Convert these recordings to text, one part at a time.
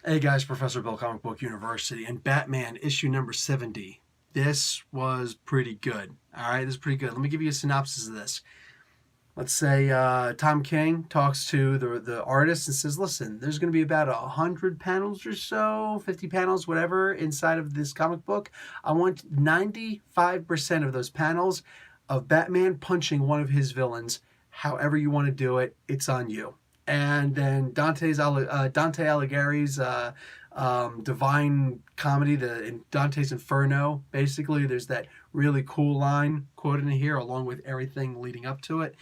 Hey guys, Professor Bill, Comic Book University, and Batman issue number 70. This was pretty good. All right, this is pretty good. Let me give you a synopsis of this. Let's say Tom King talks to the artist and says, "Listen, there's going to be about 100 panels or so, 50 panels, whatever, inside of this comic book. I want 95% of those panels of Batman punching one of his villains. However you want to do it, it's on you." And then Dante Alighieri's Divine Comedy, in Dante's Inferno. Basically, there's that really cool line quoted in here, along with everything leading up to it,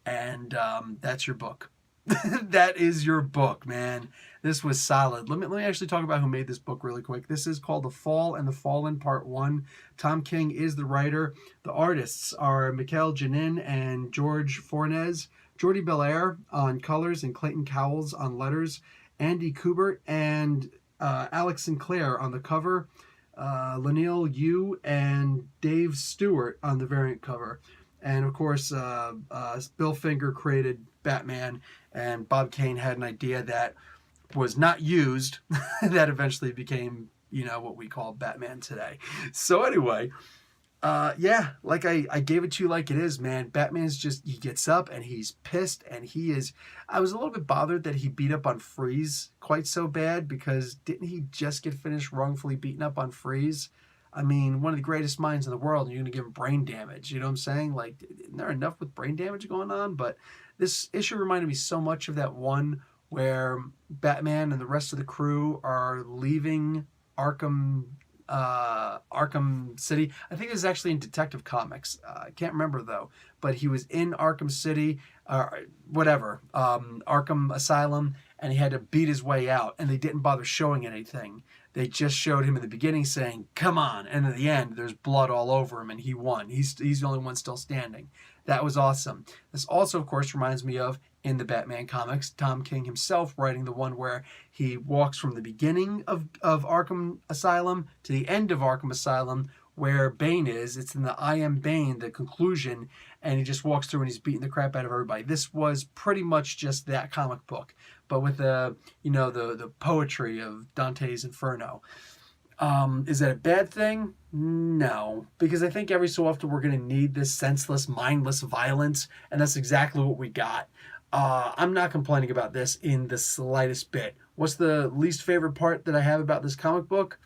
and that's your book. That is your book, man. This was solid. Let me actually talk about who made this book really quick. This is called The Fall and the Fallen Part 1. Tom King is the writer. The artists are Mikel Janin and George Fornes. Jordi Belair on colors and Clayton Cowles on letters. Andy Kubert and Alex Sinclair on the cover. Lanil Yu and Dave Stewart on the variant cover. And of course, Bill Finger created Batman, and Bob Kane had an idea that was not used that eventually became, what we call Batman today. So anyway, yeah, like I gave it to you like it is, man. Batman's just, he gets up and he's pissed, and I was a little bit bothered that he beat up on Freeze quite so bad, because didn't he just get finished wrongfully beating up on Freeze? I mean, one of the greatest minds in the world, and you're going to give him brain damage. You know what I'm saying? Like, isn't there enough with brain damage going on? But this issue reminded me so much of that one where Batman and the rest of the crew are leaving Arkham City. I think this is actually in Detective Comics. I can't remember though, but he was in Arkham City, Arkham Asylum, and he had to beat his way out, and they didn't bother showing anything. They just showed him in the beginning saying, "Come on," and at the end, there's blood all over him, and he won. He's the only one still standing. That was awesome. This also, of course, reminds me of, in the Batman comics, Tom King himself writing the one where he walks from the beginning of Arkham Asylum to the end of Arkham Asylum, where Bane is. It's in the I Am Bane, the conclusion, and he just walks through and he's beating the crap out of everybody. This was pretty much just that comic book, but with the poetry of Dante's Inferno. Is that a bad thing? No, because I think every so often we're going to need this senseless, mindless violence, and that's exactly what we got. I'm not complaining about this in the slightest bit. What's the least favorite part that I have about this comic book?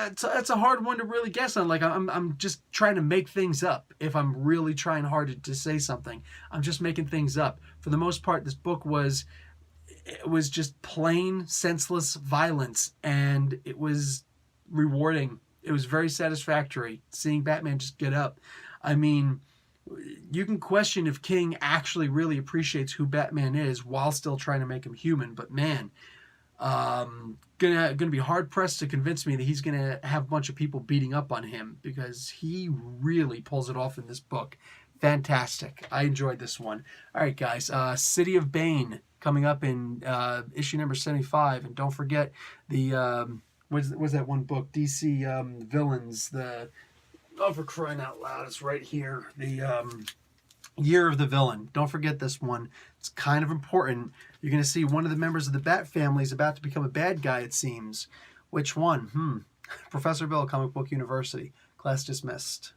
It's a hard one to really guess on. Like, I'm just trying to make things up. If I'm really trying hard to say something, I'm just making things up. For the most part, this book was just plain senseless violence, and it was rewarding. It was very satisfactory seeing Batman just get up. I mean, you can question if King actually really appreciates who Batman is while still trying to make him human, but man, gonna be hard pressed to convince me that he's gonna have a bunch of people beating up on him, because he really pulls it off in this book. Fantastic. I enjoyed this one. All right, guys. City of Bane coming up in issue number 75, and don't forget the what's that one book? DC Villains. For crying out loud, it's right here. The Year of the Villain. Don't forget this one. It's kind of important. You're going to see one of the members of the Bat family is about to become a bad guy, it seems. Which one? Professor Bill, Comic Book University. Class dismissed.